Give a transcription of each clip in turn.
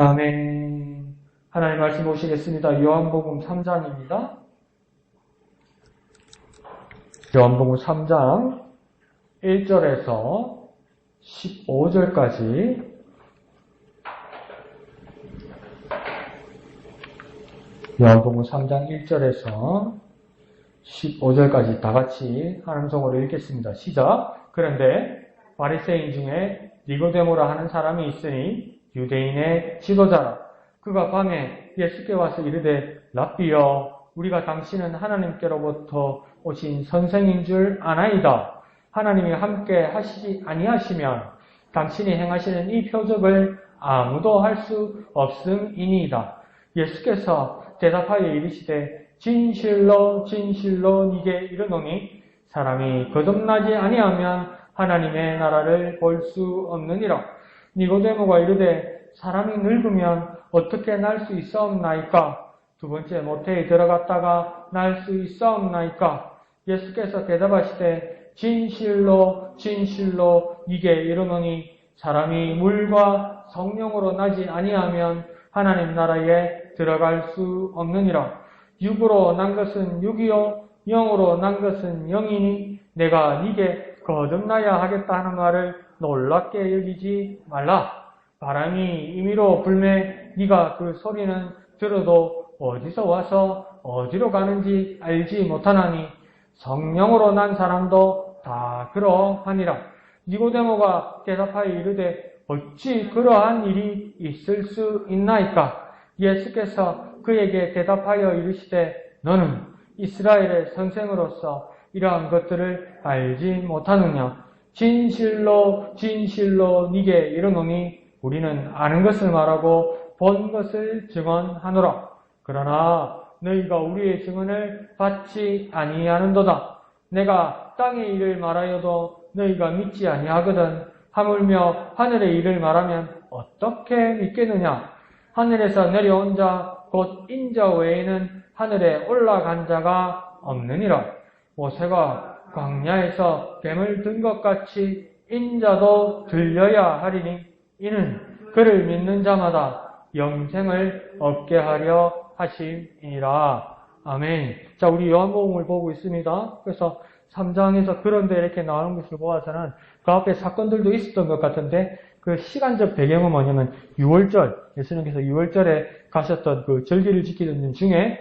아멘. 하나님 말씀 보시겠습니다. 요한복음 3장입니다. 요한복음 3장 1절에서 15절까지 요한복음 3장 1절에서 15절까지 다 같이 하나님 성으로 읽겠습니다. 시작. 그런데 바리새인 중에 니고데모라 하는 사람이 있으니 유대인의 지도자라. 그가 밤에 예수께 와서 이르되 랍비여 우리가 당신은 하나님께로부터 오신 선생인 줄 아나이다. 하나님이 함께 하시지 아니하시면 당신이 행하시는 이 표적을 아무도 할 수 없음이니이다. 예수께서 대답하여 이르시되 진실로 진실로 네게 이르노니 사람이 거듭나지 아니하면 하나님의 나라를 볼 수 없느니라. 니고데모가 이르되 사람이 늙으면 어떻게 날 수 있사옵나이까? 두 번째 모태에 들어갔다가 날 수 있사옵나이까? 예수께서 대답하시되 진실로 진실로 네게 이르노니 사람이 물과 성령으로 나지 아니하면 하나님 나라에 들어갈 수 없느니라. 육으로 난 것은 육이요 영으로 난 것은 영이니 내가 네게 거듭나야 하겠다 하는 말을 놀랍게 여기지 말라. 바람이 임의로 불매 네가 그 소리는 들어도 어디서 와서 어디로 가는지 알지 못하나니 성령으로 난 사람도 다 그러하니라. 니고데모가 대답하여 이르되 어찌 그러한 일이 있을 수 있나이까? 예수께서 그에게 대답하여 이르시되 너는 이스라엘의 선생으로서 이러한 것들을 알지 못하느냐? 진실로 진실로 네게 이르노니 우리는 아는 것을 말하고 본 것을 증언하노라. 그러나 너희가 우리의 증언을 받지 아니하는도다. 내가 땅의 일을 말하여도 너희가 믿지 아니하거든. 하물며 하늘의 일을 말하면 어떻게 믿겠느냐? 하늘에서 내려온 자 곧 인자 외에는 하늘에 올라간 자가 없느니라. 모세가 광야에서 뱀을 든 것 같이 인자도 들려야 하리니 이는 그를 믿는 자마다 영생을 얻게 하려 하심이라. 아멘. 자, 우리 요한복음을 보고 있습니다. 그래서 3장에서 그런데 이렇게 나오는 것을 보아서는 그 앞에 사건들도 있었던 것 같은데 그 시간적 배경은 뭐냐면 6월절, 예수님께서 6월절에 가셨던 그 절기를 지키던 중에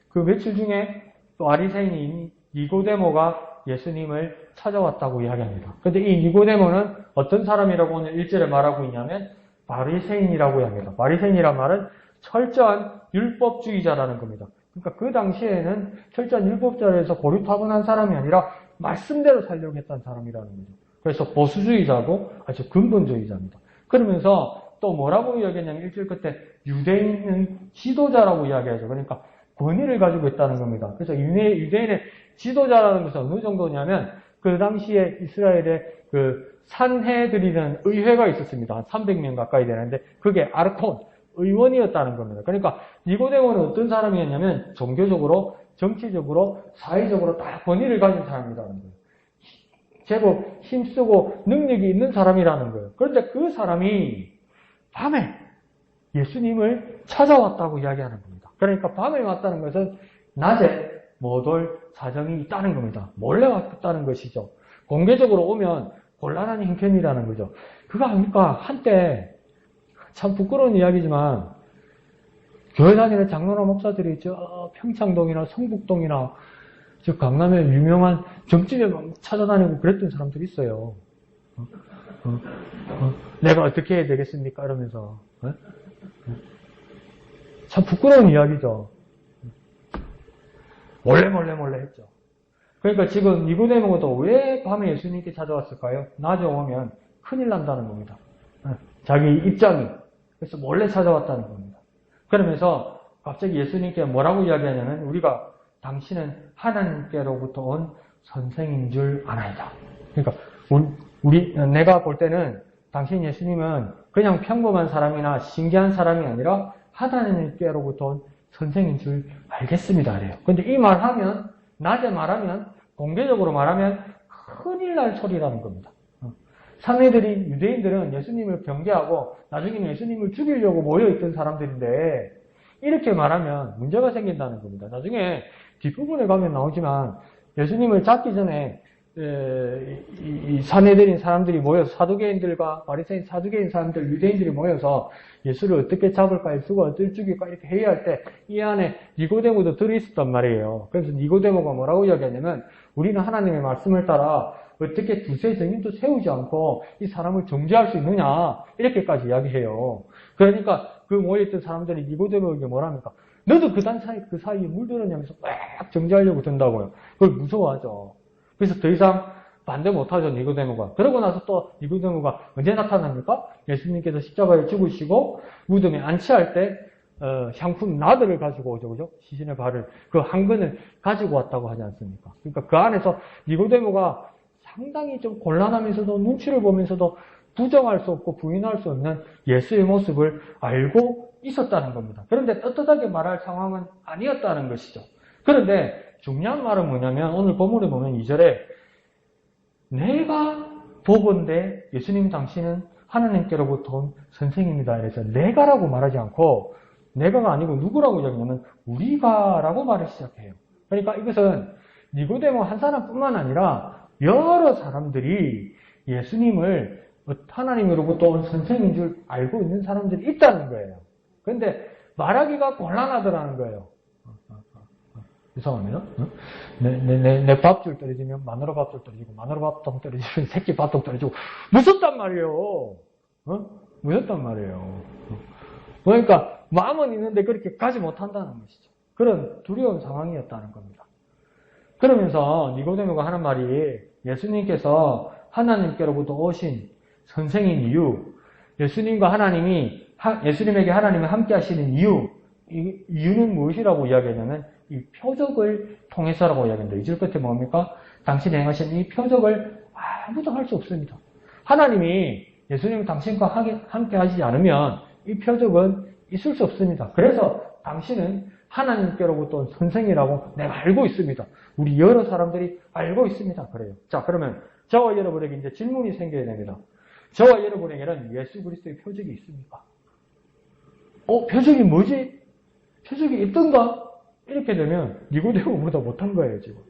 그 며칠 중에 또 바리새인인 니고데모가 예수님을 찾아왔다고 이야기합니다. 그런데 이 니고데모는 어떤 사람이라고 오늘 1절에 말하고 있냐면 바리새인이라고 이야기합니다. 바리새인이란 말은 철저한 율법주의자라는 겁니다. 그러니까 그 당시에는 철저한 율법자에서 고리타분한 사람이 아니라 말씀대로 살려고 했던 사람이라는 거죠. 그래서 보수주의자고 아주 근본주의자입니다. 그러면서 또 뭐라고 이야기했냐면 1절 끝에 유대인은 지도자라고 이야기하죠. 그러니까 권위를 가지고 있다는 겁니다. 그래서 유대인의 지도자라는 것은 어느 정도냐면 그 당시에 이스라엘에 그 산헤드리는 의회가 있었습니다. 한 300명 가까이 되는데 그게 아르콘, 의원이었다는 겁니다. 그러니까 니고데모는 어떤 사람이었냐면 종교적으로, 정치적으로, 사회적으로 다 권위를 가진 사람이라는 거예요. 제법 힘쓰고 능력이 있는 사람이라는 거예요. 그런데 그 사람이 밤에 예수님을 찾아왔다고 이야기하는 겁니다. 그러니까 밤에 왔다는 것은 낮에 못 올 사정이 있다는 겁니다. 몰래 왔다는 것이죠. 공개적으로 오면 곤란한 형편이라는 거죠. 그거 아닙니까? 한때 참 부끄러운 이야기지만 교회 다니는 장로나 목사들이 저 평창동이나 성북동이나 저 강남에 유명한 점집에 찾아다니고 그랬던 사람들이 있어요. 내가 어떻게 해야 되겠습니까? 이러면서. 참 부끄러운 이야기죠. 몰래 했죠. 그러니까 지금 니고데모도 왜 밤에 예수님께 찾아왔을까요? 낮에 오면 큰일 난다는 겁니다. 자기 입장이. 그래서 몰래 찾아왔다는 겁니다. 그러면서 갑자기 예수님께 뭐라고 이야기하냐면 우리가 당신은 하나님께로부터 온 선생인 줄 아나이다. 그러니까 내가 볼 때는 당신 예수님은 그냥 평범한 사람이나 신기한 사람이 아니라 하나님께로부터 온 선생인 줄 알겠습니다. 그래요. 근데 이 말하면 낮에 말하면 공개적으로 말하면 큰일 날 소리라는 겁니다. 산헤드린 유대인들은 예수님을 경계하고 나중에는 예수님을 죽이려고 모여있던 사람들인데 이렇게 말하면 문제가 생긴다는 겁니다. 나중에 뒷부분에 가면 나오지만 예수님을 잡기 전에 이 산헤드린 사람들이 모여서 사두개인들과 바리새인 사두개인 사람들 유대인들이 모여서 예수를 어떻게 잡을까 예수가 어떻게 죽일까 이렇게 회의할 때 이 안에 니고데모도 들어있었단 말이에요. 그래서 니고데모가 뭐라고 이야기하냐면 우리는 하나님의 말씀을 따라 어떻게 두세 증인도 세우지 않고 이 사람을 정죄할 수 있느냐 이렇게까지 이야기해요. 그러니까 그 모여있던 사람들이 니고데모에게 뭐랍니까? 너도 그 사이에 물들었냐면서 막 정죄하려고 든다고요. 그걸 무서워하죠. 그래서 더 이상 반대 못하죠, 니고데모가. 그러고 나서 또 니고데모가 언제 나타납니까? 예수님께서 십자가에 죽으시고 무덤에 안치할 때 향품 나드를 가지고 오죠, 그죠? 시신의 발을 그 한 근을 가지고 왔다고 하지 않습니까? 그러니까 그 안에서 니고데모가 상당히 좀 곤란하면서도 눈치를 보면서도 부정할 수 없고 부인할 수 없는 예수의 모습을 알고 있었다는 겁니다. 그런데 떳떳하게 말할 상황은 아니었다는 것이죠. 그런데 중요한 말은 뭐냐면 오늘 본문에 보면 2절에 내가 보건대 예수님 당신은 하나님께로부터 온 선생입니다. 그래서 내가라고 말하지 않고 내가가 아니고 누구라고 이야기하냐면 우리가라고 말을 시작해요. 그러니까 이것은 니고데모 한 사람뿐만 아니라 여러 사람들이 예수님을 하나님으로부터 온 선생인 줄 알고 있는 사람들이 있다는 거예요. 그런데 말하기가 곤란하더라는 거예요. 이상하네요. 내 밥줄 떨어지면 마누라 밥줄 떨어지고 마누라 밥통 떨어지면 새끼 밥통 떨어지고 무섭단 말이에요. 무섭단 말이에요. 그러니까 마음은 있는데 그렇게 가지 못한다는 것이죠. 그런 두려운 상황이었다는 겁니다. 그러면서 니고데모가 하는 말이 예수님께서 하나님께로부터 오신 선생인 이유, 예수님에게 하나님이 함께 하시는 이유는 무엇이라고 이야기하냐면 이 표적을 통해서라고 이야기합니다. 2절 끝에 뭡니까? 당신이 행하신 이 표적을 아무도 할 수 없습니다. 하나님이 예수님 당신과 함께 하시지 않으면 이 표적은 있을 수 없습니다. 그래서 당신은 하나님께로부터 온 선생이라고 내가 알고 있습니다. 우리 여러 사람들이 알고 있습니다. 그래요. 자, 그러면 저와 여러분에게 이제 질문이 생겨야 됩니다. 저와 여러분에게는 예수 그리스도의 표적이 있습니까? 표적이 뭐지? 표적이 있던가? 이렇게 되면 니고데모보다 못한 거예요, 지금.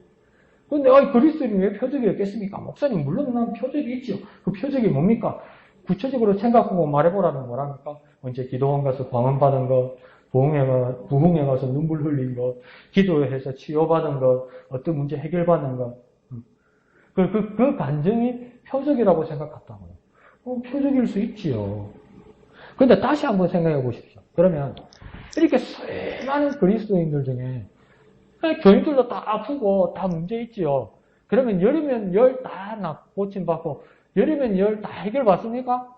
근데 그리스도인이 왜 표적이 없겠습니까? 목사님, 물론 난 표적이 있죠. 그 표적이 뭡니까? 구체적으로 생각하고 말해보라면 뭐랍니까? 언제 기도원 가서 방언받은 것, 부흥회 가서 눈물 흘린 것, 기도해서 치유받은 것, 어떤 문제 해결받는 것. 그 간증이 표적이라고 생각했다고요. 표적일 수 있지요. 근데 다시 한번 생각해 보십시오. 그러면 이렇게 수많은 그리스도인들 중에 교인들도 다 아프고 다 문제 있지요. 그러면 열이면 열 다 고침받고 열이면 열 다 해결받습니까?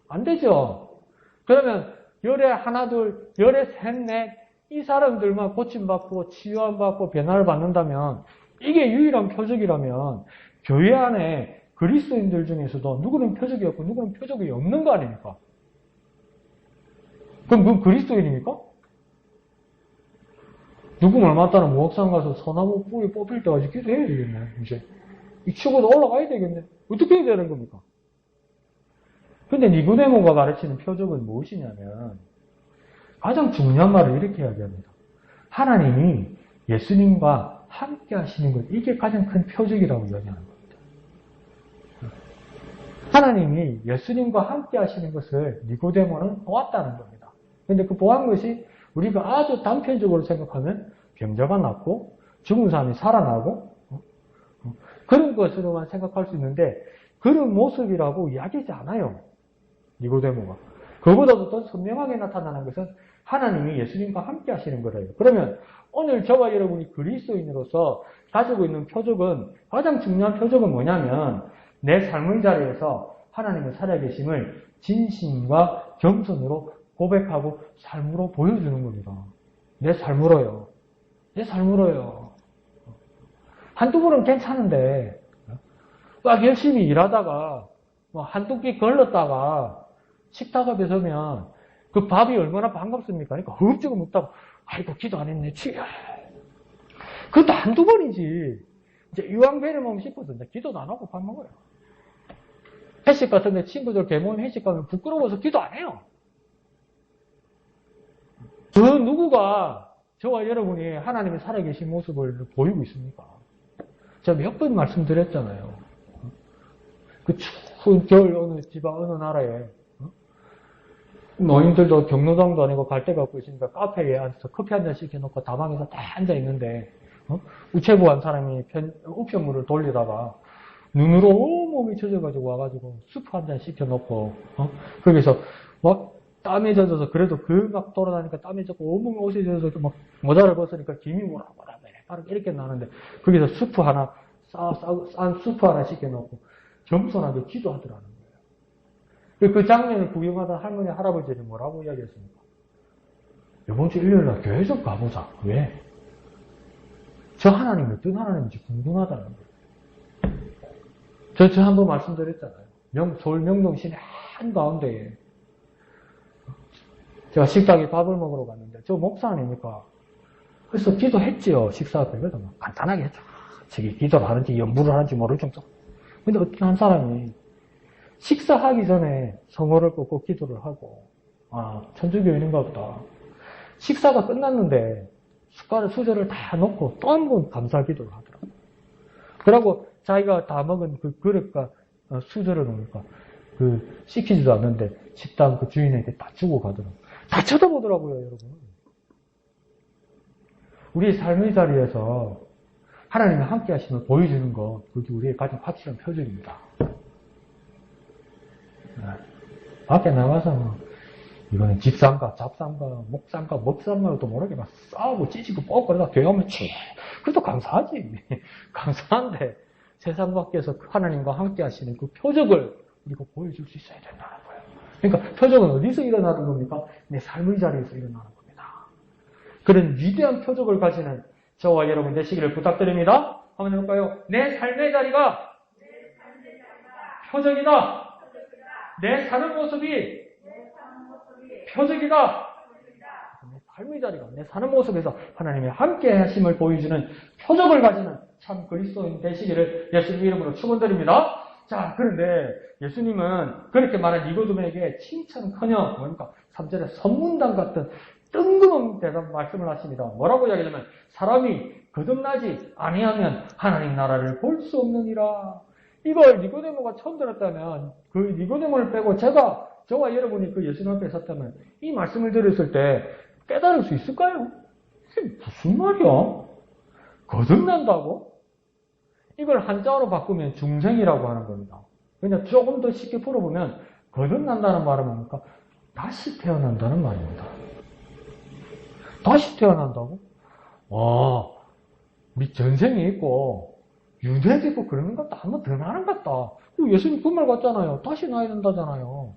안 되죠. 그러면 열에 하나 둘, 열에 셋, 넷 이 사람들만 고침받고 치유받고 변화를 받는다면 이게 유일한 표적이라면 교회 안에 그리스도인들 중에서도 누구는 표적이 없고 누구는 표적이 없는 거 아닙니까? 그럼 그 그리스도인입니까? 누구 얼마 따라 무학상 가서 소나무 뿌리 뽑힐 때까지 기도해야 되겠네. 이제 이 치고도 올라가야 되겠네. 어떻게 해야 되는 겁니까? 근데 니고데모가 가르치는 표적은 무엇이냐면 가장 중요한 말을 이렇게 이야기합니다. 하나님이 예수님과 함께 하시는 것, 이게 가장 큰 표적이라고 이야기하는 겁니다. 하나님이 예수님과 함께 하시는 것을 니고데모는 보았다는 겁니다. 근데 그 보한 것이 우리가 아주 단편적으로 생각하면 병자가 낫고 죽은 사람이 살아나고 그런 것으로만 생각할 수 있는데 그런 모습이라고 이야기하지 않아요. 니고데모가. 그보다도 더 선명하게 나타나는 것은 하나님이 예수님과 함께 하시는 거래요. 그러면 오늘 저와 여러분이 그리스도인으로서 가지고 있는 표적은, 가장 중요한 표적은 뭐냐면 내 삶의 자리에서 하나님의 살아계심을 진심과 겸손으로 고백하고 삶으로 보여주는 겁니다. 내 삶으로요. 내 삶으로요. 한두 번은 괜찮은데 막 열심히 일하다가 한두 끼 걸렀다가 식탁 앞에 서면 그 밥이 얼마나 반갑습니까? 그러니까 흡지고 먹다가 아이고 기도 안 했네. 그것도 한두 번이지. 이제 이왕 배를 먹으면 싶어서 이제 기도도 안 하고 밥 먹어요. 회식 같은데 친구들 개모임 회식 가면 부끄러워서 기도 안 해요. 그 누구가 저와 여러분이 하나님의 살아계신 모습을 보이고 있습니까? 제가 몇 번 말씀드렸잖아요. 그 추운 겨울 어느 지방 어느 나라에 노인들도 경로당도 아니고 갈 데가 없고 있으니까 카페에 앉아서 커피 한 잔 시켜놓고 다방에서 다 앉아있는데 우체부 한 사람이 우편물을 돌리다가 눈으로 온몸이 젖어가지고 와가지고 수프 한 잔 시켜놓고 거기서 막 땀에 젖어서 그래도 그 막 돌아다니까 땀에 젖고 온몸이 옷이 젖어서 막 모자를 벗으니까 김이 뭐라 이렇게 나는데 거기서 수프 하나 싼 수프 하나 시켜놓고 겸손하게 기도하더라는 거예요. 그 장면을 구경하다 할머니 할아버지는 뭐라고 이야기했습니까? 이번 주 일요일날 교회 좀 가보자. 왜? 저 하나님이 어떤 하나님인지 궁금하다는 거예요. 저 한번 말씀드렸잖아요. 서울 명동 시내 한가운데에 제가 식당에 밥을 먹으러 갔는데 저 목사 아닙니까? 그래서 기도했지요. 식사 앞에. 그래서 간단하게 했죠. 저기 기도를 하는지 연부를 하는지 모를 정도. 근데 어떤 한 사람이 식사하기 전에 성호를 꺾고 기도를 하고 천주교인인가 보다. 식사가 끝났는데 숟가락 수저를 다 놓고 또 한 번 감사 기도를 하더라고요. 그러고 자기가 다 먹은 그 그릇과 수저를 놓으니까 시키지도 않는데 식당 그 주인에게 다 주고 가더라고요. 다 쳐다보더라고요, 여러분. 우리의 삶의 자리에서 하나님이 함께 하심을 보여주는 것, 그게 우리의 가장 확실한 표적입니다. 밖에 나가서 이거는 집상가, 잡상가, 목상가, 먹상가도 모르게 막 싸우고 찢고 뻗고 그러다 교회 오면 그래도 감사하지. 감사한데 세상 밖에서 하나님과 함께 하시는 그 표적을 우리가 보여줄 수 있어야 된다는 거예요. 그러니까 표적은 어디서 일어나는 겁니까? 내 삶의 자리에서 일어나는 겁니다. 그런 위대한 표적을 가지는 저와 여러분 되시기를 부탁드립니다. 한번 해볼까요? 내 삶의 자리가 표적이다. 내 사는 모습이 표적이다. 내 삶의 자리가 내 사는 모습에서 하나님의 함께 하심을 보여주는 표적을 가지는 참 그리스도인 되시기를 예수님 이름으로 축원드립니다. 자, 그런데 예수님은 그렇게 말한 니고데모에게 칭찬커녕 뭡니까? 3절에 선문단 같은 뜬금없는 대답 말씀을 하십니다. 뭐라고 이야기하냐면 사람이 거듭나지 아니하면 하나님 나라를 볼 수 없느니라. 이걸 니고데모가 처음 들었다면 그 니고데모를 빼고 저와 여러분이 그 예수님 앞에 섰다면 이 말씀을 들었을 때 깨달을 수 있을까요? 이게 무슨 말이야? 거듭난다고? 이걸 한자어로 바꾸면 중생이라고 하는 겁니다. 그냥 조금 더 쉽게 풀어보면 거듭난다는 말은 뭡니까? 다시 태어난다는 말입니다. 다시 태어난다고? 와, 우리 전생이 있고 윤회도 있고 그러는 것 같다. 한번 더 나는 것 같다. 예수님 그 말 같잖아요. 다시 나야 된다잖아요.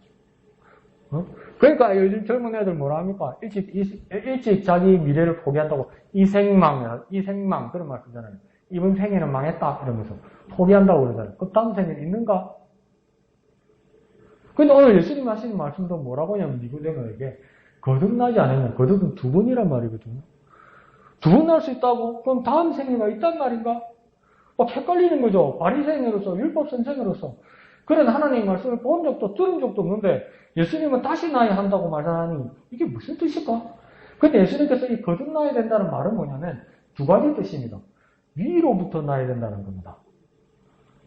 그러니까 요즘 젊은 애들 뭐라 합니까? 일찍 자기 미래를 포기한다고 이생망 그런 말 쓰잖아요. 이번 생에는 망했다 이러면서 포기한다고 그러잖아요. 그럼 다음 생에는 있는가? 근데 오늘 예수님 하시는 말씀도 뭐라고 하냐면 니고데모에게 거듭나지 않으면 거듭은 두 번이란 말이거든요. 두 번 날 수 있다고? 그럼 다음 생애가 있단 말인가? 막 헷갈리는 거죠. 바리새인으로서 율법 선생으로서 그런 하나님의 말씀을 본 적도 들은 적도 없는데 예수님은 다시 나야 한다고 말하니 이게 무슨 뜻일까? 근데 예수님께서 이 거듭나야 된다는 말은 뭐냐면 두 가지 뜻입니다. 위로부터 나야 된다는 겁니다.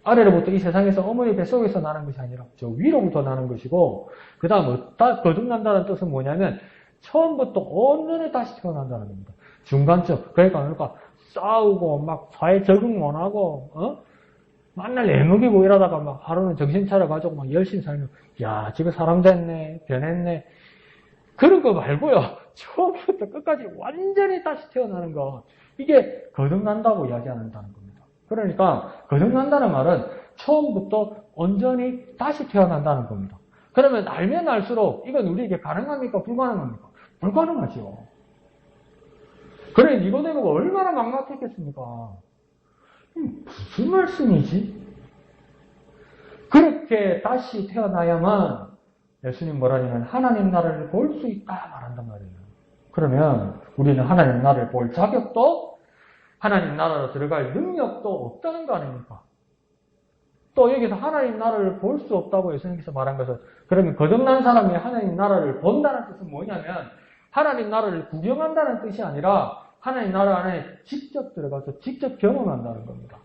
아래로부터 이 세상에서 어머니 뱃속에서 나는 것이 아니라 저 위로부터 나는 것이고 그 다음 거듭난다는 뜻은 뭐냐면 처음부터 온전히 다시 태어난다는 겁니다. 중간쯤 그러니까 싸우고 막 사회 적응 못하고 맨날 애먹이고 이러다가 막 하루는 정신 차려가지고 막 열심히 살면 야 지금 사람 됐네 변했네 그런 거 말고요. 처음부터 끝까지 완전히 다시 태어나는 거 이게 거듭난다고 이야기한다는 겁니다. 그러니까 거듭난다는 말은 처음부터 온전히 다시 태어난다는 겁니다. 그러면 알면 알수록 이건 우리에게 가능합니까? 불가능합니까? 불가능하죠. 그래 니고데모가 얼마나 막막했겠습니까? 무슨 말씀이지? 그렇게 다시 태어나야만 예수님 뭐라냐면 하나님 나라를 볼 수 있다 말한단 말이에요. 그러면 우리는 하나님 나라를 볼 자격도 하나님 나라로 들어갈 능력도 없다는 거 아닙니까? 또 여기서 하나님 나라를 볼 수 없다고 예수님께서 말한 것은 그러면 거듭난 사람이 하나님 나라를 본다는 뜻은 뭐냐면 하나님 나라를 구경한다는 뜻이 아니라 하나님 나라 안에 직접 들어가서 직접 경험한다는 겁니다.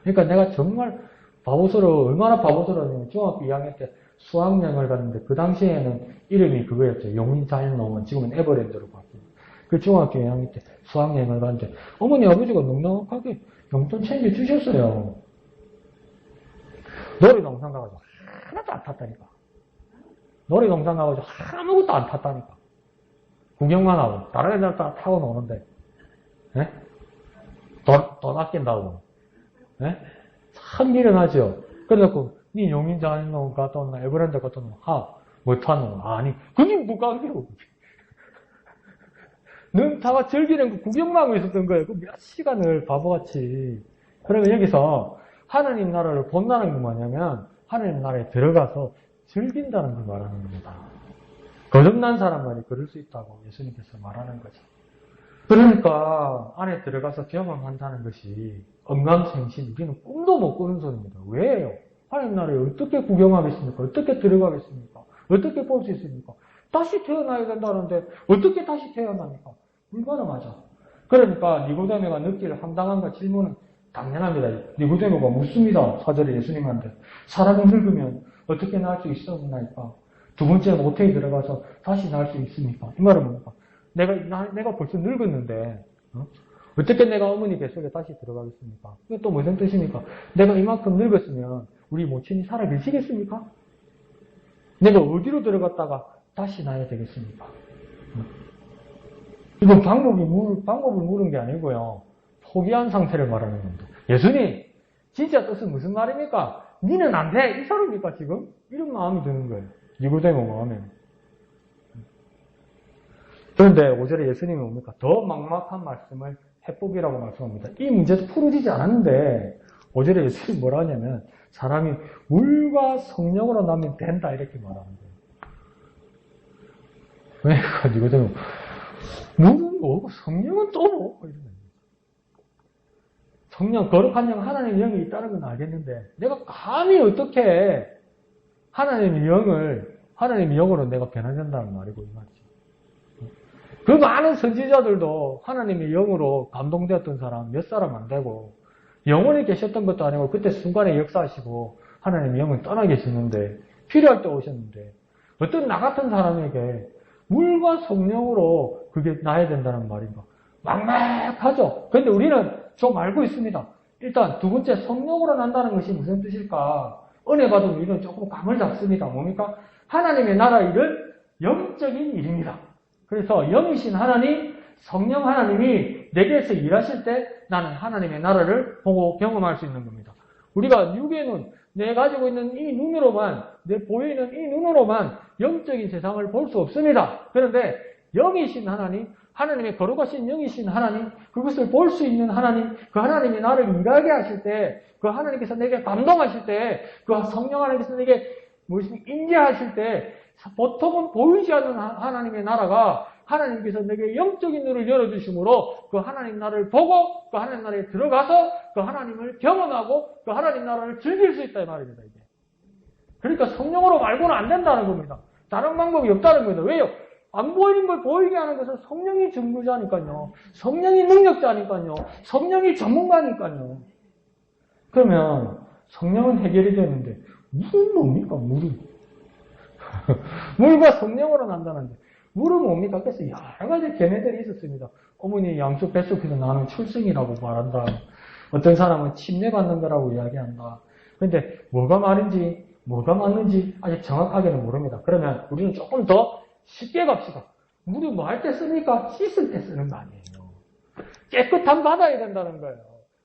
그러니까 내가 정말 얼마나 바보스러웠냐면 중학교 2학년 때 수학여행을 갔는데 그 당시에는 이름이 그거였죠. 용인자연농원, 지금은 에버랜드로 바뀌었어요. 그 중학교 2학년 때 수학여행을 갔는데 어머니 아버지가 넉넉하게 용돈 챙겨주셨어요. 놀이동산 가가지고 하나도 안 탔다니까. 놀이동산 가가지고 아무것도 안 탔다니까. 구경만 하고 다른 애들 다 타고 노는데 예? 돈 아낀다고 예? 참 미련하죠. 그래서 니 용인자연농원 갔다 온나 에버랜드 갔다 온나 뭐 타노? 아니 그게 뭐가 그래요. 넌 다가 즐기는 거 구경만 하고 있었던 거예요. 그 몇 시간을 바보같이. 그러면 여기서 하나님 나라를 본다는 건 뭐냐면 하나님 나라에 들어가서 즐긴다는 걸 말하는 겁니다. 거듭난 사람만이 그럴 수 있다고 예수님께서 말하는 거죠. 그러니까 안에 들어가서 경험한다는 것이 엄감생심, 우리는 꿈도 못 꾸는 소리입니다. 왜요? 하나님 나라에 어떻게 구경하겠습니까? 어떻게 들어가겠습니까? 어떻게 볼 수 있습니까? 다시 태어나야 된다는데 어떻게 다시 태어납니까? 불가능하죠. 그러니까 니고데모가 느낄 황당한가 질문은 당연합니다. 니고데모가 묻습니다. 4절에 예수님한테. 사람이 늙으면 어떻게 나을 수 있었나이까? 두 번째 모태에 들어가서 다시 나을 수 있습니까? 이 말은 뭡니까? 내가 벌써 늙었는데 어떻게 내가 어머니 뱃속에 다시 들어가겠습니까? 이게 또 무슨 뜻입니까? 내가 이만큼 늙었으면 우리 모친이 살아 계시겠습니까? 내가 어디로 들어갔다가 다시 나야 되겠습니까? 이건 방법을 물은 게 아니고요. 포기한 상태를 말하는 겁니다. 예수님, 진짜 뜻은 무슨 말입니까? 니는 안 돼! 이 소리입니까, 지금? 이런 마음이 드는 거예요. 니고데모 마음에. 그런데 5절에 예수님이 뭡니까? 더 막막한 말씀을 해법이라고 말씀합니다. 이 문제도 풀어지지 않았는데 5절에 예수님이 뭐라 하냐면 사람이 물과 성령으로 나면 된다 이렇게 말하는 거예요. 그러니까 니고데모 물은 뭐고 성령은 또 뭐? 성령, 거룩한 영, 하나님의 영이 있다는 건 알겠는데 내가 감히 어떻게 하나님의 영으로 내가 변화된다는 말이고 이 말이죠. 그 많은 선지자들도 하나님의 영으로 감동되었던 사람 몇 사람 안 되고 영원히 계셨던 것도 아니고 그때 순간에 역사하시고 하나님의 영은 떠나 계시는데 필요할 때 오셨는데 어떤 나 같은 사람에게 물과 성령으로 그게 나야 된다는 말인가? 막막하죠. 그런데 우리는 좀 알고 있습니다. 일단 두 번째 성령으로 난다는 것이 무슨 뜻일까? 은혜 받은 우리는 조금 감을 잡습니다. 뭡니까? 하나님의 나라 일은 영적인 일입니다. 그래서 영이신 하나님, 성령 하나님이 내게서 일하실 때 나는 하나님의 나라를 보고 경험할 수 있는 겁니다. 우리가 육의 눈, 내 가지고 있는 이 눈으로만, 내 보이는 이 눈으로만 영적인 세상을 볼 수 없습니다. 그런데 영이신 하나님, 하나님의 거룩하신 영이신 하나님, 그것을 볼 수 있는 하나님, 그 하나님이 나를 일하게 하실 때, 그 하나님께서 내게 감동하실 때, 그 성령 하나님께서 내게 인계하실 때, 보통은 보이지 않는 하나님의 나라가 하나님께서 내게 영적인 눈을 열어주심으로 그 하나님 나라를 보고 그 하나님 나라에 들어가서 그 하나님을 경험하고 그 하나님 나라를 즐길 수 있다 이 말입니다. 이게. 그러니까 성령으로 말고는 안 된다는 겁니다. 다른 방법이 없다는 겁니다. 왜요? 안 보이는 걸 보이게 하는 것은 성령이 전부자니까요. 성령이 능력자니까요. 성령이 전문가니까요. 그러면 성령은 해결이 되는데 물은 뭡니까? 물은. 물과 성령으로 난다는데 물은 뭡니까? 그래서 여러 가지 견해들이 있었습니다. 어머니 양수 뱃속에서 나는 출생이라고 말한다. 어떤 사람은 침례받는 거라고 이야기한다. 그런데 뭐가 말인지 뭐가 맞는지 아직 정확하게는 모릅니다. 그러면 우리는 조금 더 쉽게 갑시다. 물이 뭐 할 때 씁니까? 씻을 때 쓰는 거 아니에요. 깨끗한 받아야 된다는 거예요.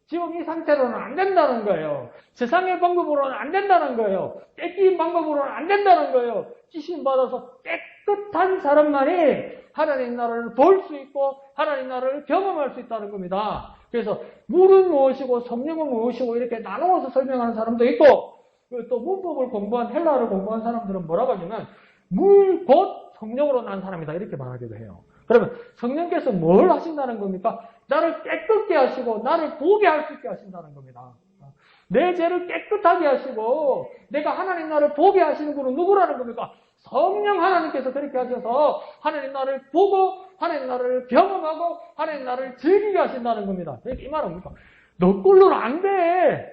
지금 이 상태로는 안 된다는 거예요. 세상의 방법으로는 안 된다는 거예요. 깨끗한 방법으로는 안 된다는 거예요. 씻임 받아서 깨끗한 사람만이 하나님 나라를 볼 수 있고 하나님 나라를 경험할 수 있다는 겁니다. 그래서 물은 무엇이고 성령은 무엇이고 이렇게 나누어서 설명하는 사람도 있고 또 문법을 공부한 헬라어를 공부한 사람들은 뭐라고 하냐면 물 곧 성령으로 난 사람이다 이렇게 말하기도 해요. 그러면 성령께서 뭘 하신다는 겁니까? 나를 깨끗게 하시고 나를 보게 할 수 있게 하신다는 겁니다. 내 죄를 깨끗하게 하시고 내가 하나님 나라를 보게 하시는 분은 누구라는 겁니까? 성령 하나님께서 그렇게 하셔서 하나님 나라를 보고 하나님 나라를 경험하고 하나님 나라를 즐기게 하신다는 겁니다. 그러니까 이 말은 뭡니까? 너 꼴로는 안 돼.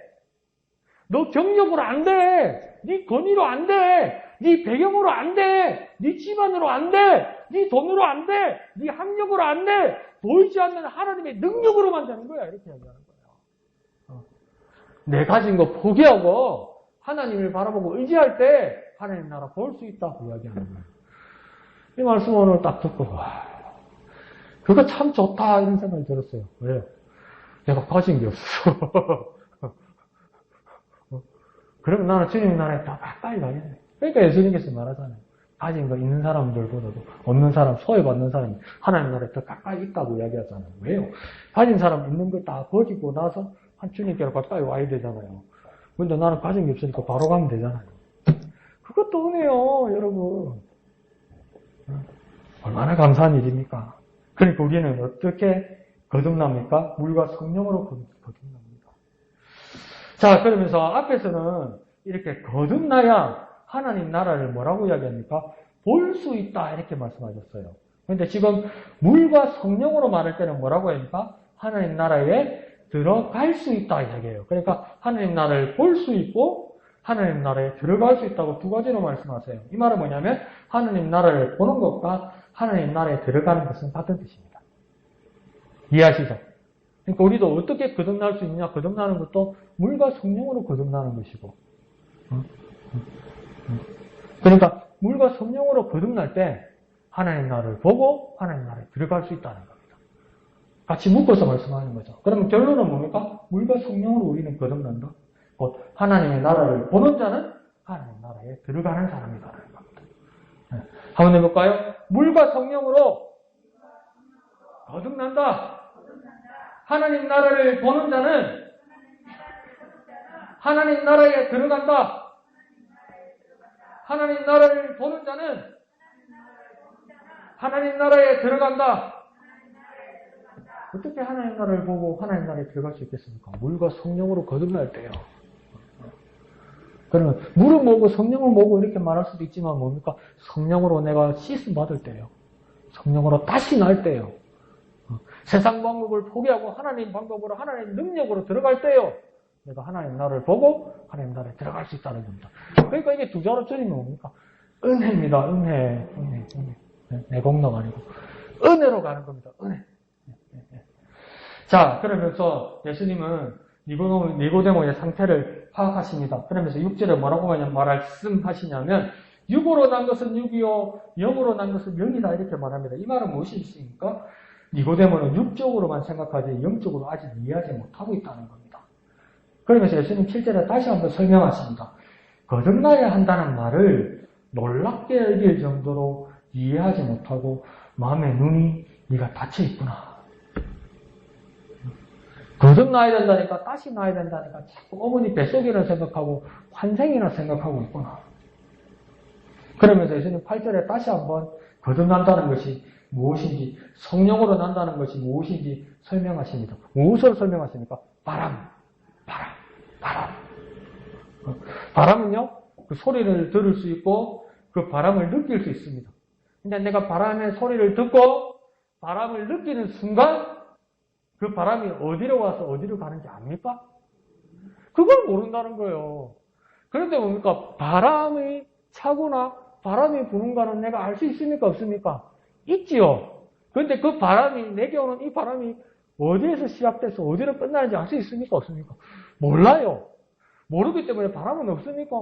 너 경력으로 안 돼. 네 권위로 안 돼. 네 배경으로 안 돼. 네 집안으로 안 돼. 네 돈으로 안 돼. 네 학력으로 안 돼. 보이지 않는 하나님의 능력으로만 되는 거야. 이렇게 얘기하는 거예요. 내 가진 거 포기하고 하나님을 바라보고 의지할 때 하나님 나라 볼 수 있다고 이야기하는 거예요. 이 말씀 오늘 딱 듣고 그거 참 좋다 이런 생각이 들었어요. 왜요? 내가 가진 게 없어. 그러면 나는 주님 나라에 더 가까이 가겠네. 그러니까 예수님께서 말하잖아요. 가진 거 있는 사람들보다도 없는 사람, 소외받는 사람이 하나님 나라에 더 가까이 있다고 이야기하잖아요. 왜요? 가진 사람 있는 거 다 버리고 나서 한 주님께로 가까이 와야 되잖아요. 근데 나는 가진 게 없으니까 바로 가면 되잖아요. 그것도 은혜요, 여러분. 얼마나 감사한 일입니까? 그러니까 우리는 어떻게 거듭납니까? 물과 성령으로 거듭납니다. 자, 그러면서 앞에서는 이렇게 거듭나야 하나님 나라를 뭐라고 이야기합니까? 볼 수 있다 이렇게 말씀하셨어요. 그런데 지금 물과 성령으로 말할 때는 뭐라고 합니까? 하나님 나라에 들어갈 수 있다 이야기해요. 그러니까 하나님 나라를 볼 수 있고 하나님 나라에 들어갈 수 있다고 두 가지로 말씀하세요. 이 말은 뭐냐면 하나님 나라를 보는 것과 하나님 나라에 들어가는 것은 같은 뜻입니다. 이해하시죠? 그러니까 우리도 어떻게 거듭날 수 있느냐? 거듭나는 것도 물과 성령으로 거듭나는 것이고 그러니까 물과 성령으로 거듭날 때 하나님 나라를 보고 하나님 나라에 들어갈 수 있다는 겁니다. 같이 묶어서 말씀하는 거죠. 그러면 결론은 뭡니까? 물과 성령으로 우리는 거듭난다. 곧 하나님의 나라를 보는 자는 하나님 나라에 들어가는 사람이다라는 겁니다. 네. 한번 해볼까요? 물과 성령으로 거듭난다. 하나님 나라를 보는 자는 하나님 나라에 들어간다. 하나님 나라를 보는 자는 하나님 나라에 들어간다. 어떻게 하나님 나라를 보고 하나님 나라에 들어갈 수 있겠습니까? 물과 성령으로 거듭날 때요. 그러면 물은 뭐고 성령은 뭐고 이렇게 말할 수도 있지만 뭡니까? 성령으로 내가 씻음 받을 때요. 성령으로 다시 날 때요. 세상 방법을 포기하고 하나님 방법으로 하나님 능력으로 들어갈 때요. 내가 하나님 나라를 보고 하나님 나라에 들어갈 수 있다는 겁니다. 그러니까 이게 두 자로 줄이면 뭡니까? 은혜입니다. 은혜. 내 공로가 아니고 은혜로 가는 겁니다. 은혜. 자, 그러면서 예수님은 니고데모의 상태를 파악하십니다. 그러면서 6절에 뭐라고 말씀하시냐면 육으로 난 것은 육이요 영으로 난 것은 영이다 이렇게 말합니다. 이 말은 무엇이십니까? 니고데모는 육적으로만 생각하지 영적으로 아직 이해하지 못하고 있다는 겁니다. 그러면서 예수님 7절에 다시 한번 설명하십니다. 거듭나야 한다는 말을 놀랍게 여길 정도로 이해하지 못하고 마음의 눈이 네가 닫혀 있구나. 거듭나야 된다니까 다시 나야 된다니까 자꾸 어머니 뱃속이라 생각하고 환생이라 생각하고 있구나. 그러면서 예수님 8절에 다시 한번 거듭난다는 것이 무엇인지 성령으로 난다는 것이 무엇인지 설명하십니다. 무엇으로 설명하십니까? 바람. 바람은요 그 소리를 들을 수 있고 그 바람을 느낄 수 있습니다. 근데 내가 바람의 소리를 듣고 바람을 느끼는 순간 그 바람이 어디로 와서 어디로 가는지 압니까? 그걸 모른다는 거예요. 그런데 뭡니까? 바람이 차거나 바람이 부는가는 내가 알 수 있습니까? 없습니까? 있지요. 그런데 그 바람이, 내게 오는 이 바람이 어디에서 시작돼서 어디로 끝나는지 알 수 있습니까? 없습니까? 몰라요. 모르기 때문에 바람은 없습니까?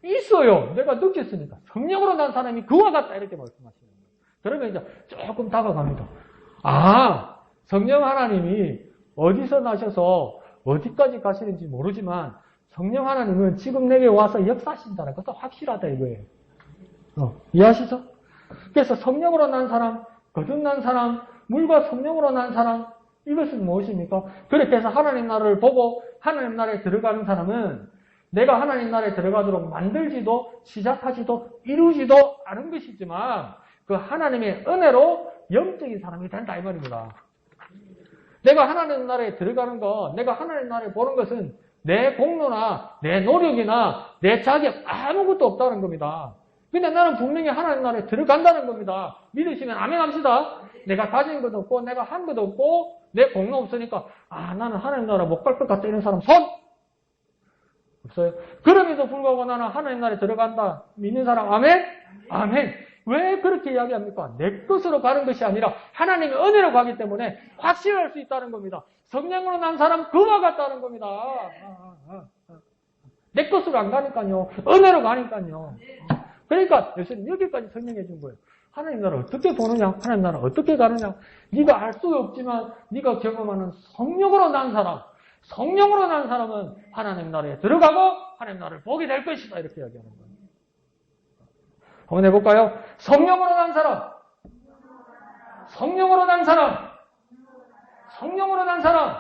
있어요. 내가 느꼈으니까. 성령으로 난 사람이 그와 같다. 이렇게 말씀하시는 거예요. 그러면 이제 조금 다가갑니다. 아, 성령 하나님이 어디서 나셔서 어디까지 가시는지 모르지만 성령 하나님은 지금 내게 와서 역사하신다는 것도 확실하다 이거예요. 이해하시죠? 그래서 성령으로 난 사람, 거듭난 사람, 물과 성령으로 난 사람, 이것은 무엇입니까? 그렇게 해서 하나님 나라를 보고 하나님 나라에 들어가는 사람은 내가 하나님 나라에 들어가도록 만들지도 시작하지도 이루지도 않은 것이지만 그 하나님의 은혜로 영적인 사람이 된다 이 말입니다. 내가 하나님 나라에 들어가는 거, 내가 하나님 나라에 보는 것은 내 공로나 내 노력이나 내 자격 아무것도 없다는 겁니다. 근데 나는 분명히 하나님 나라에 들어간다는 겁니다. 믿으시면 아멘 합시다. 내가 가진 것도 없고 내가 한 것도 없고 내 공로 없으니까 나는 하나님 나라 못 갈 것 같다 이런 사람 손! 없어요. 그럼에도 불구하고 나는 하나님 나라에 들어간다. 믿는 사람 아멘? 아멘. 왜 그렇게 이야기합니까? 내 것으로 가는 것이 아니라 하나님의 은혜로 가기 때문에 확신할 수 있다는 겁니다. 성령으로 난 사람 그와 같다는 겁니다. 내 것으로 안 가니까요. 은혜로 가니까요. 그러니까 예수님 여기까지 설명해 준 거예요. 하나님 나라 어떻게 보느냐? 하나님 나라 어떻게 가느냐? 네가 알 수 없지만 네가 경험하는 성령으로 난 사람, 성령으로 난 사람은 하나님 나라에 들어가고 하나님 나라를 보게 될 것이다. 이렇게 이야기하는 거예요. 한번 해볼까요? 성령으로 난 사람, 성령으로 난 사람, 성령으로 난 사람.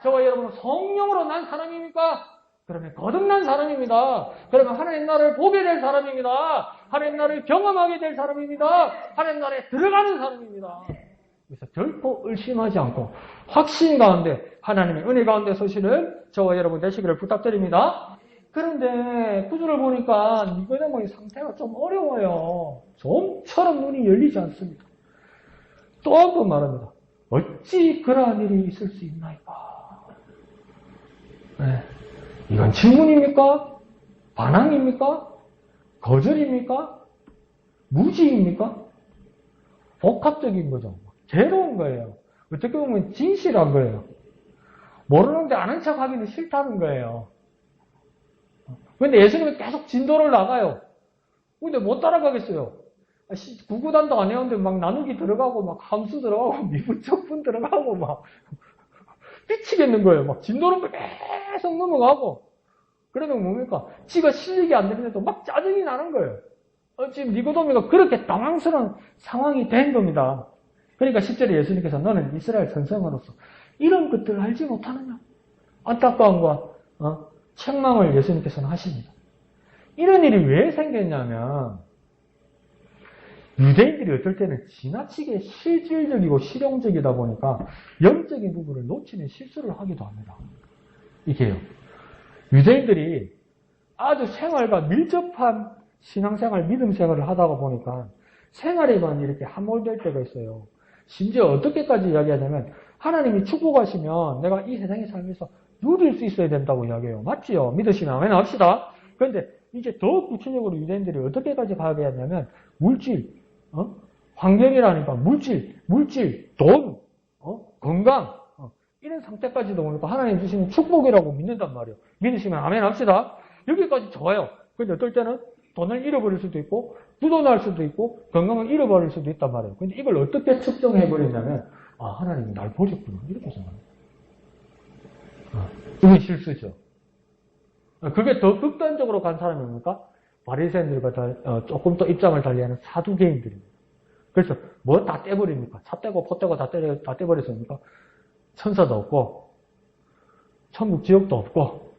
저와 여러분은 성령으로 난 사람입니까? 그러면 거듭난 사람입니다. 그러면 하나님 나라를 보게 될 사람입니다. 하나님 나라를 경험하게 될 사람입니다. 하나님 나라에 들어가는 사람입니다. 그래서 결코 의심하지 않고 확신 가운데 하나님의 은혜 가운데 서시는 저와 여러분 되시기를 부탁드립니다. 그런데 구절을 보니까 니고데모의 상태가 좀 어려워요. 좀처럼 눈이 열리지 않습니다. 또 한 번 말합니다. 어찌 그러한 일이 있을 수 있나이까? 네. 이건 질문입니까? 반항입니까? 거절입니까? 무지입니까? 복합적인 거죠. 괴로운 거예요. 어떻게 보면 진실한 거예요. 모르는데 아는 척 하기는 싫다는 거예요. 근데 예수님은 계속 진도를 나가요. 근데 못 따라가겠어요. 구구단도 안 해오는데 막 나누기 들어가고 막 함수 들어가고 미분적분 들어가고 막 미치겠는 거예요. 막 진도를 계속 넘어가고. 그러면 뭡니까? 지가 실력이 안 되는데도 막 짜증이 나는 거예요. 지금 니고데모가 그렇게 당황스러운 상황이 된 겁니다. 그러니까 10절에 예수님께서 너는 이스라엘 선생으로서 이런 것들을 알지 못하느냐? 안타까움과 책망을 예수님께서는 하십니다. 이런 일이 왜 생겼냐면 유대인들이 어떨 때는 지나치게 실질적이고 실용적이다 보니까 영적인 부분을 놓치는 실수를 하기도 합니다. 이게요. 유대인들이 아주 생활과 밀접한 신앙생활, 믿음생활을 하다가 보니까 생활에만 이렇게 함몰될 때가 있어요. 심지어 어떻게까지 이야기하냐면 하나님이 축복하시면 내가 이 세상에 살면서 누릴 수 있어야 된다고 이야기해요. 맞지요? 믿으시면 아멘 합시다. 그런데 이제 더 구체적으로 유대인들이 어떻게까지 가게 하냐면 물질, 환경이라니까 물질, 돈, 건강 이런 상태까지도 오니까 하나님 주시는 축복이라고 믿는단 말이에요. 믿으시면 아멘 합시다. 여기까지 좋아요. 근데 어떨 때는 돈을 잃어버릴 수도 있고 부도날 수도 있고 건강을 잃어버릴 수도 있단 말이에요. 근데 이걸 어떻게 측정해버리냐면 하나님이 날 보셨구나 이렇게 생각합니다. 이건 실수죠. 그게 더 극단적으로 간 사람입니까? 바리새인들과 조금 더 입장을 달리하는 사두개인들입니다. 그래서 뭐 다 떼버립니까? 차 떼고 포 떼고 다 떼버렸습니까? 천사도 없고 천국 지옥도 없고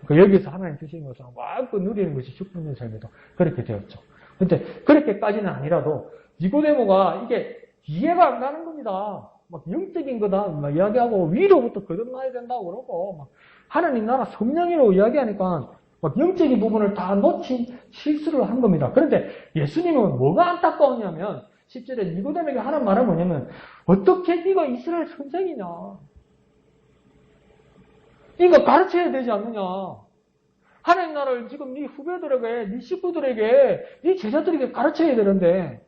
그러니까 여기서 하나님 주시는 것을 마음껏 누리는 것이 축복의 삶이다. 그렇게 되었죠. 근데 그렇게까지는 아니라도 니고데모가 이게 이해가 안 가는 겁니다. 막 영적인 거다 막 이야기하고 위로부터 거듭나야 된다고 그러고 막 하나님 나라 성령으로 이야기하니까 막 영적인 부분을 다 놓친 실수를 한 겁니다. 그런데 예수님은 뭐가 안타까우냐면 10절에 니고데모에게 하는 말은 뭐냐면 어떻게 네가 이스라엘 선생이냐. 네가 가르쳐야 되지 않느냐. 하나님 나라를 지금 네 후배들에게, 네 식구들에게, 네 제자들에게 가르쳐야 되는데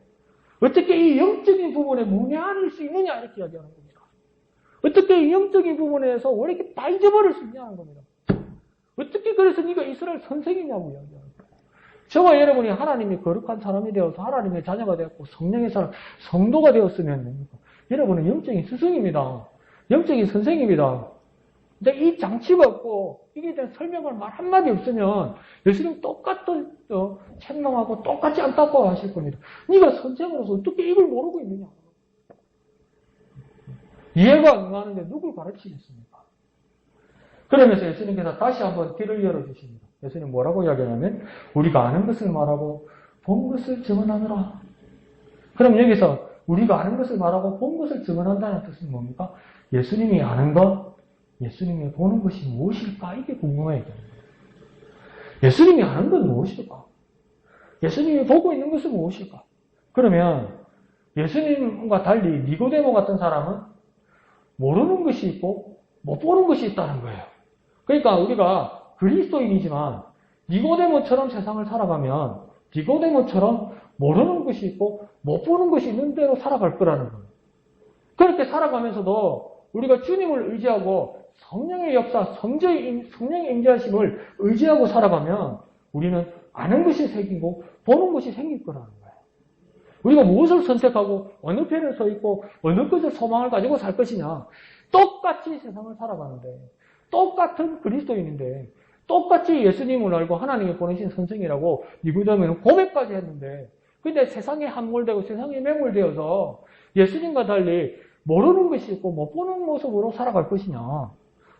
어떻게 이 영적인 부분에 문외한일 수 있느냐 이렇게 이야기하는 겁니다. 어떻게 이 영적인 부분에서 왜 이렇게 다 잊어버릴 수 있냐는 겁니다. 어떻게 그래서 네가 이스라엘 선생이냐고 이야기하는 거예요. 저와 여러분이 하나님이 거룩한 사람이 되어서 하나님의 자녀가 되었고 성령의 사람, 성도가 되었으면 여러분은 영적인 스승입니다. 영적인 선생입니다. 근데 이 장치가 없고 이게 대한 설명을 말 한마디 없으면 예수님 똑같은 책망하고 똑같이 안타까워 하실 겁니다. 네가 선생으로서 어떻게 이걸 모르고 있느냐. 이해가 안 가는데 누굴 가르치겠습니까? 그러면서 예수님께서 다시 한번 길을 열어주십니다. 예수님 뭐라고 이야기하냐면 우리가 아는 것을 말하고 본 것을 증언하느라. 그럼 여기서 우리가 아는 것을 말하고 본 것을 증언한다는 뜻은 뭡니까? 예수님이 아는 것, 예수님이 보는 것이 무엇일까? 이게 궁금해요. 예수님이 아는 건 무엇일까? 예수님이 보고 있는 것은 무엇일까? 그러면 예수님과 달리 니고데모 같은 사람은 모르는 것이 있고 못 보는 것이 있다는 거예요. 그러니까 우리가 그리스도인이지만 니고데모처럼 세상을 살아가면 니고데모처럼 모르는 것이 있고 못 보는 것이 있는 대로 살아갈 거라는 거예요. 그렇게 살아가면서도 우리가 주님을 의지하고 성령의 역사, 성령의 임재하심을 의지하고 살아가면 우리는 아는 것이 생기고 보는 것이 생길 거라는 거예요. 우리가 무엇을 선택하고 어느 편에 서 있고 어느 것을 소망을 가지고 살 것이냐. 똑같이 세상을 살아가는데 똑같은 그리스도인인데 똑같이 예수님을 알고 하나님이 보내신 선생이라고 니고데모는 고백까지 했는데 근데 세상에 함몰되고 세상에 매몰되어서 예수님과 달리 모르는 것이 있고 못 보는 모습으로 살아갈 것이냐.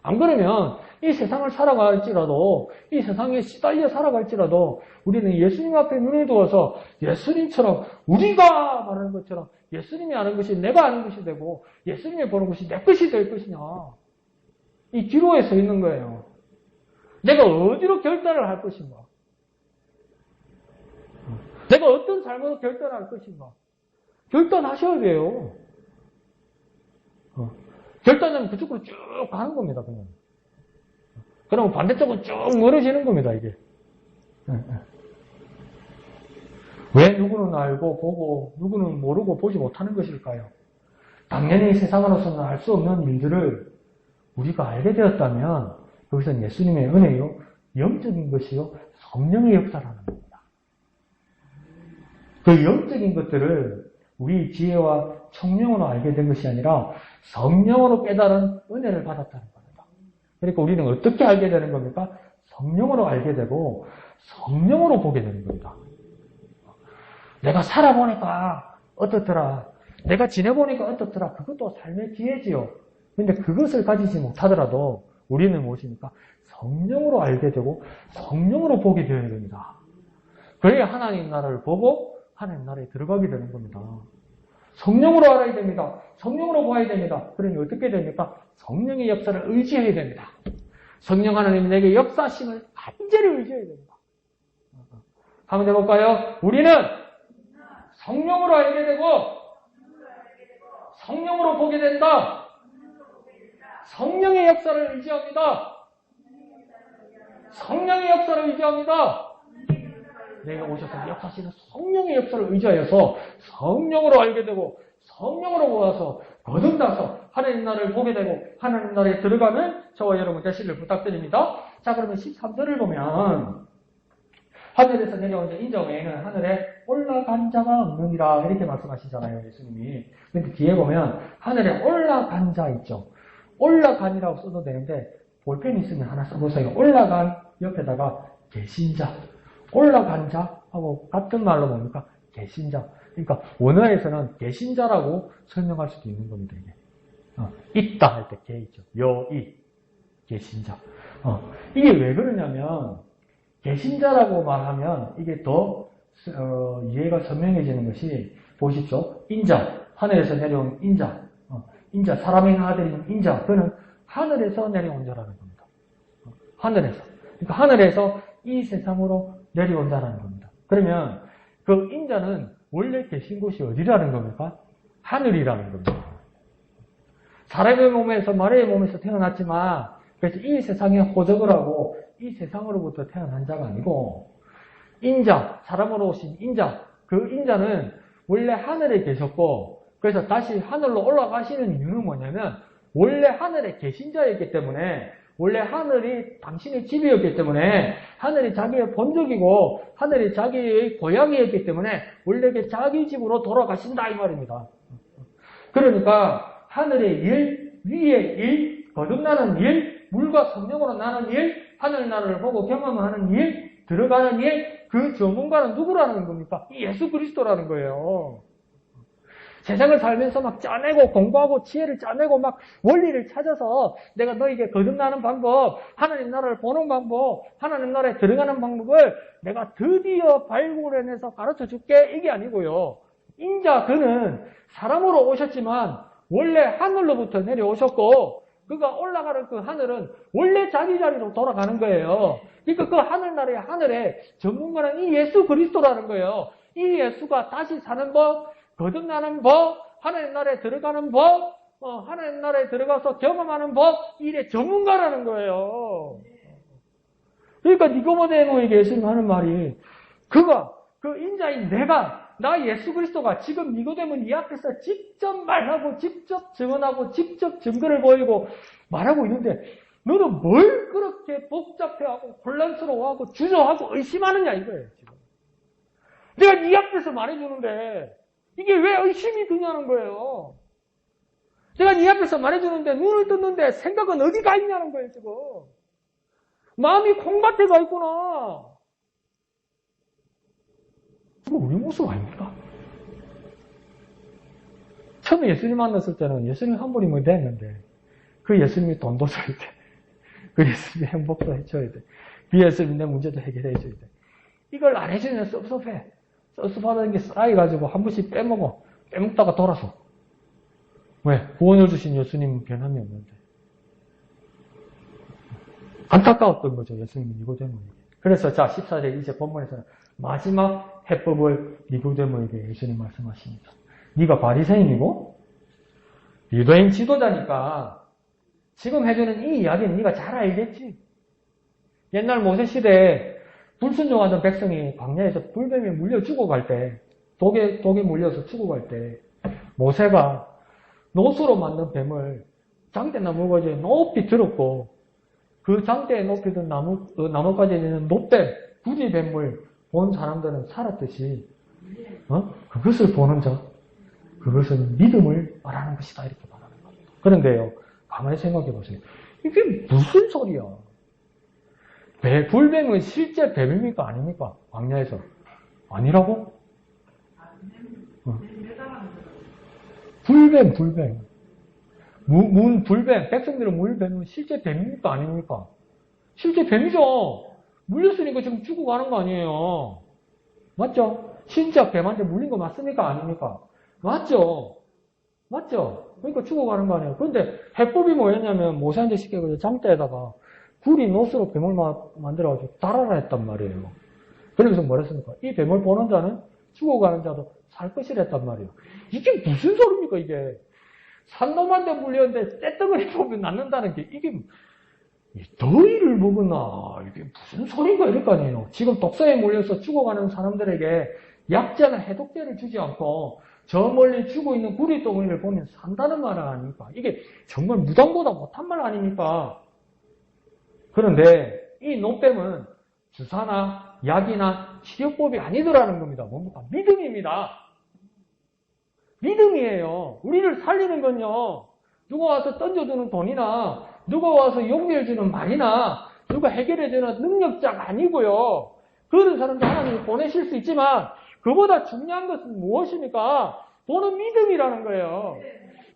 안 그러면 이 세상을 살아갈지라도 이 세상에 시달려 살아갈지라도 우리는 예수님 앞에 눈을 두어서 예수님처럼 우리가 말하는 것처럼 예수님이 아는 것이 내가 아는 것이 되고 예수님이 보는 것이 내 것이 될 것이냐. 이 기로에 서 있는 거예요. 내가 어디로 결단을 할 것인가. 내가 어떤 삶으로 결단할 것인가. 결단하셔야 돼요. 결단하면 그쪽으로 쭉 가는 겁니다, 그냥. 그러면 반대쪽은 쭉 멀어지는 겁니다, 이게. 왜 누구는 알고 보고 누구는 모르고 보지 못하는 것일까요? 당연히 세상으로서는 알 수 없는 일들을 우리가 알게 되었다면 그것은 예수님의 은혜요, 영적인 것이요, 성령의 역사라는 겁니다. 그 영적인 것들을 우리 지혜와 청명으로 알게 된 것이 아니라 성령으로 깨달은 은혜를 받았다는 겁니다. 그러니까 우리는 어떻게 알게 되는 겁니까? 성령으로 알게 되고 성령으로 보게 되는 겁니다. 내가 살아보니까 어떻더라. 내가 지내보니까 어떻더라. 그것도 삶의 지혜지요. 근데 그것을 가지지 못하더라도 우리는 무엇입니까? 성령으로 알게 되고 성령으로 보게 되어야 됩니다. 그래야 하나님 나라를 보고 하나님 나라에 들어가게 되는 겁니다. 성령으로 알아야 됩니다. 성령으로 봐야 됩니다. 그러니 어떻게 됩니까? 성령의 역사를 의지해야 됩니다. 성령 하나님이 내게 역사심을 간절히 의지해야 됩니다. 한번 해볼까요? 우리는 성령으로 알게 되고 성령으로 보게 된다. 성령의 역사를 의지합니다. 성령의 역사를 의지합니다. 내가 오셔서 역사하시는 성령의 역사를 의지하여서 성령으로 알게 되고 성령으로 모아서 거듭나서 하나님 나라를 보게 되고 하나님 나라에 들어가는 저와 여러분 되시기를 부탁드립니다. 자, 그러면 13절을 보면 하늘에서 내려온 인자 외에는 하늘에 올라간 자가 없느니라 이렇게 말씀하시잖아요, 예수님이. 근데 뒤에 보면 하늘에 올라간 자 있죠. 올라간이라고 써도 되는데 볼펜 있으면 하나 써보세요. 올라간 옆에다가 계신 자. 올라간 자하고 같은 말로 뭡니까? 계신 자. 그러니까 원어에서는 계신 자라고 설명할 수도 있는 겁니다. 이게. 있다 할 때 계 있죠. 여이 계신 자. 이게 왜 그러냐면 계신 자라고 말하면 이게 더 이해가 선명해지는 것이 보십시오. 인자, 하늘에서 내려온 인자. 인자, 사람의 아들인 인자. 그는 하늘에서 내려온 자라는 겁니다. 하늘에서. 그러니까 하늘에서 이 세상으로 내려온 자라는 겁니다. 그러면 그 인자는 원래 계신 곳이 어디라는 겁니까? 하늘이라는 겁니다. 사람의 몸에서 마리아의 몸에서 태어났지만 그래서 이 세상에 호적을 하고 이 세상으로부터 태어난 자가 아니고 인자, 사람으로 오신 인자, 그 인자는 원래 하늘에 계셨고 그래서 다시 하늘로 올라가시는 이유는 뭐냐면 원래 하늘에 계신 자였기 때문에 원래 하늘이 당신의 집이었기 때문에 하늘이 자기의 본적이고 하늘이 자기의 고향이었기 때문에 원래 자기 집으로 돌아가신다 이 말입니다. 그러니까 하늘의 일, 위의 일, 거듭나는 일, 물과 성령으로 나는 일, 하늘나라를 보고 경험하는 일, 들어가는 일, 그 전문가는 누구라는 겁니까? 예수 그리스도라는 거예요. 세상을 살면서 막 짜내고 공부하고 지혜를 짜내고 막 원리를 찾아서 내가 너에게 거듭나는 방법, 하나님 나라를 보는 방법, 하나님 나라에 들어가는 방법을 내가 드디어 발굴해내서 가르쳐 줄게 이게 아니고요. 인자 그는 사람으로 오셨지만 원래 하늘로부터 내려오셨고 그가 올라가는 그 하늘은 원래 자기 자리로 돌아가는 거예요. 그러니까 그 하늘나라의 하늘에 전문가는 이 예수 그리스도라는 거예요. 이 예수가 다시 사는 법, 거듭나는 법, 하나님 나라에 들어가는 법, 하나님 나라에 들어가서 경험하는 법, 이래 전문가라는 거예요. 그러니까 니고데모에게 예수님 하는 말이 그가 그 인자인 내가 나 예수 그리스도가 지금 니고데모 네 앞에서 직접 말하고 직접 증언하고 직접 증거를 보이고 말하고 있는데 너는 뭘 그렇게 복잡해하고 혼란스러워하고 주저하고 의심하느냐 이거예요. 지금. 내가 네 앞에서 말해주는데 이게 왜 의심이 드냐는 거예요. 내가 네 앞에서 말해주는데 눈을 떴는데 생각은 어디 가 있냐는 거예요. 지금. 마음이 콩밭에 가 있구나. 이거 우리 모습 아닙니까? 처음에 예수님 만났을 때는 예수님 한 분이면 됐는데 그 예수님이 돈도 줘야 돼. 그 예수님이 행복도 해줘야 돼. 그 예수님이 내 문제도 해결해 줘야 돼. 이걸 안 해주면 섭섭해. 섭섭하다는 게 쌓여가지고 한 번씩 빼먹어. 빼먹다가 돌아서. 왜? 구원을 주신 예수님은 변함이 없는데. 안타까웠던 거죠. 예수님이 니고데모에게. 그래서 자 14절 이제 본문에서는 마지막 해법을 니고데모에게 예수님 말씀하십니다. 네가 바리새인이고 유대인 지도자니까 지금 해주는 이 이야기는 네가 잘 알겠지. 옛날 모세 시대에 불순종하던 백성이 광야에서 불뱀에 물려 죽어갈 때 독에 물려서 죽어갈 때 모세가 노수로 만든 뱀을 장대나무 가지에 높이 들었고 그 장대에 높이 든 나무까지에 있는 높뱀, 구지뱀을 본 사람들은 살았듯이 그것을 보는 자, 그것은 믿음을 말하는 것이다 이렇게 말하는 겁니다. 그런데요, 가만히 생각해 보세요. 이게 무슨 소리야? 불뱀은 실제 뱀입니까? 아닙니까? 광야에서. 아니라고? 불뱀. 불뱀, 백성들은 물뱀은 실제 뱀입니까? 아닙니까? 실제 뱀이죠. 물렸으니까 지금 죽어가는 거 아니에요. 맞죠? 진짜 뱀한테 물린 거 맞습니까? 아닙니까? 맞죠? 그러니까 죽어가는 거 아니에요. 그런데 해법이 뭐였냐면 모세한테 시켜가지고 장대에다가 굴이 노스로 뱀을 만들어가지고 달아라 했단 말이에요. 그러면서 뭐랬습니까? 이 뱀을 보는 자는 죽어가는 자도 살 것이랬단 말이에요. 이게 무슨 소리입니까 이게? 산놈한테 물렸는데 떼덩어리 보면 낫는다는 게 이게 더위를 먹었나? 이게 무슨 소리인가 이럴 거 아니에요. 지금 독사에 몰려서 죽어가는 사람들에게 약재나 해독제를 주지 않고 저 멀리 죽어 있는 구리덩어리를 보면 산다는 말 아닙니까? 이게 정말 무당보다 못한 말 아닙니까? 그런데 이 노뱀은 주사나 약이나 치료법이 아니더라는 겁니다. 뭡니까? 믿음입니다. 믿음이에요. 우리를 살리는 건요. 누가 와서 던져주는 돈이나 누가 와서 용기를 주는 말이나 누가 해결해주는 능력자가 아니고요. 그런 사람도 하나님이 보내실 수 있지만 그보다 중요한 것은 무엇입니까? 돈은 믿음이라는 거예요.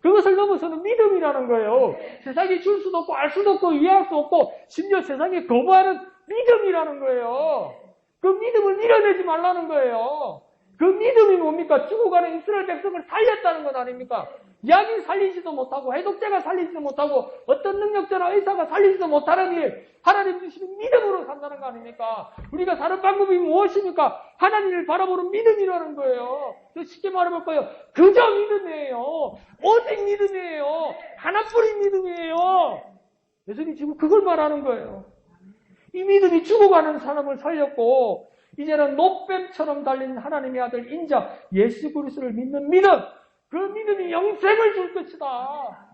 그것을 넘어서는 믿음이라는 거예요. 세상이 줄 수도 없고 알 수도 없고 이해할 수 없고 심지어 세상에 거부하는 믿음이라는 거예요. 그 믿음을 밀어내지 말라는 거예요. 그 믿음이 뭡니까? 죽어가는 이스라엘 백성을 살렸다는 것 아닙니까? 약이 살리지도 못하고 해독제가 살리지도 못하고 어떤 능력자나 의사가 살리지도 못하는 일, 하나님 주시는 믿음으로 산다는 거 아닙니까? 우리가 사는 방법이 무엇입니까? 하나님을 바라보는 믿음이라는 거예요. 쉽게 말해볼까요? 그저 믿음이에요. 오직 믿음이에요. 하나뿐인 믿음이에요. 예수님이 지금 그걸 말하는 거예요. 이 믿음이 죽어가는 사람을 살렸고 이제는 노뱀처럼 달린 하나님의 아들 인자 예수 그리스도를 믿는 믿음, 그 믿음이 영생을 줄 것이다.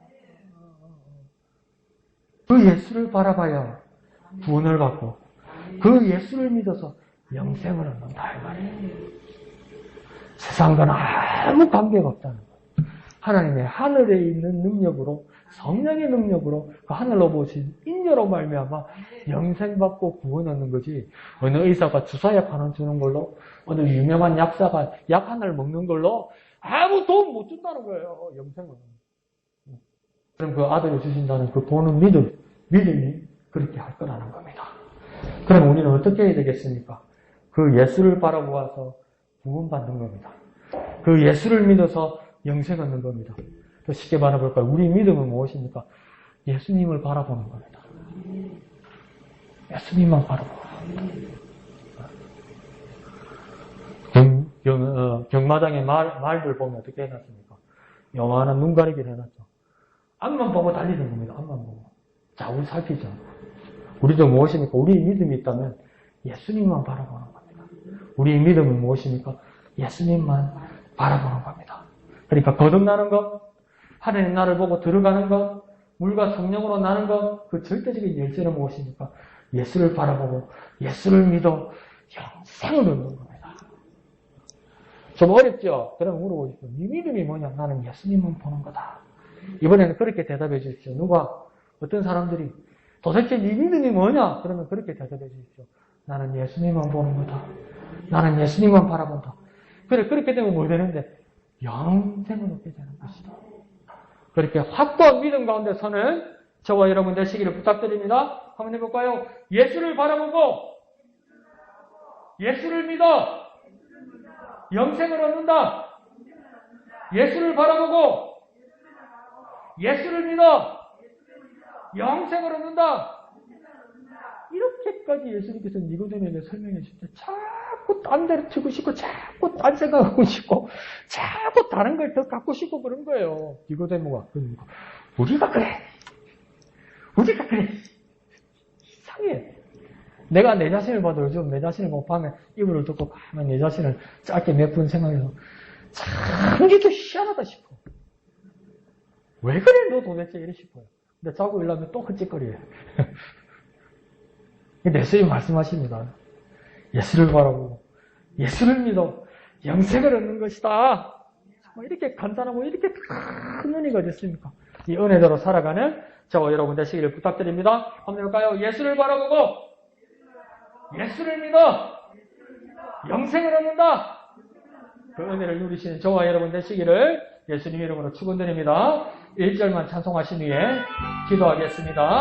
그 예수를 바라봐야 구원을 받고 그 예수를 믿어서 영생을 얻는다 이 말이에요. 세상과는 아무 관계가 없다는 거예요. 하나님의 하늘에 있는 능력으로, 성령의 능력으로 그 하늘로 보신 인여로 말미암아 영생 받고 구원 얻는 거지. 어느 의사가 주사약 하나 주는 걸로, 어느 유명한 약사가 약 하나를 먹는 걸로 아무 도움 못 준다는 거예요. 영생은. 그럼 그 아들을 주신다는 그 보는 믿음이 그렇게 할 거라는 겁니다. 그럼 우리는 어떻게 해야 되겠습니까? 그 예수를 바라보아서 구원받는 겁니다. 그 예수를 믿어서 영생 얻는 겁니다. 더 쉽게 말해볼까요? 우리 믿음은 무엇입니까? 예수님을 바라보는 겁니다. 예수님만 바라보는 겁니다. 경마장의 말들 보면 어떻게 해놨습니까? 요만한 눈가리기를 해놨죠. 앞만 보고 달리는 겁니다. 앞만 보고. 좌우 살피죠. 우리도 무엇입니까? 우리의 믿음이 있다면 예수님만 바라보는 겁니다. 우리의 믿음은 무엇입니까? 예수님만 바라보는 겁니다. 그러니까 거듭나는 것, 하나님 나를 보고 들어가는 것, 물과 성령으로 나는 것, 그 절대적인 열쇠는 무엇입니까? 예수를 바라보고 예수를 믿어 영생을 얻는 겁니다. 좀 어렵죠? 그럼 물어보십시오. 네 믿음이 뭐냐? 나는 예수님만 보는 거다. 이번에는 그렇게 대답해 주십시오. 누가? 어떤 사람들이 도대체 네 믿음이 뭐냐? 그러면 그렇게 대답해 주십시오. 나는 예수님만 보는 거다. 나는 예수님만 바라본다. 그래, 그렇게 되면 뭐 되는데? 영생을 얻게 되는 것이다. 그렇게 확고한 믿음 가운데 서는 저와 여러분 되시기를 부탁드립니다. 한번 해볼까요? 예수를 바라보고 예수를 믿어 영생을 얻는다. 예수를 바라보고 예수를 믿어 영생을 얻는다. 이렇게까지 예수님께서 니고데모에게 설명해 주실 때 자꾸 딴 데를 튀고 싶고 자꾸 딴 생각하고 싶고 자꾸 다른 걸 더 갖고 싶고 그런 거예요. 니고데모가. 우리가 그래. 이상해. 내가 내 자신을 봐도 요즘 내 자신을 못 밤에 이불을 덮고 가면 내 자신을 짧게 몇 분 생각해서 참 이게 희한하다 싶어. 왜 그래 너 도대체 이래 싶어요. 근데 자고 일어나면 또 헛짓거리예요. 예수님 말씀하십니다. 예수를 바라보고 예수를 믿어 영생을 얻는 것이다. 정말 이렇게 간단하고 이렇게 큰 은혜가 됐습니까? 이 은혜대로 살아가는 저와 여러분 되시기를 부탁드립니다. 한번 해볼까요? 예수를 바라보고 예수를 믿어 영생을 얻는다. 그 은혜를 누리시는 저와 여러분 되시기를 예수님 이름으로 축원드립니다. 1절만 찬송하신 후에 기도하겠습니다.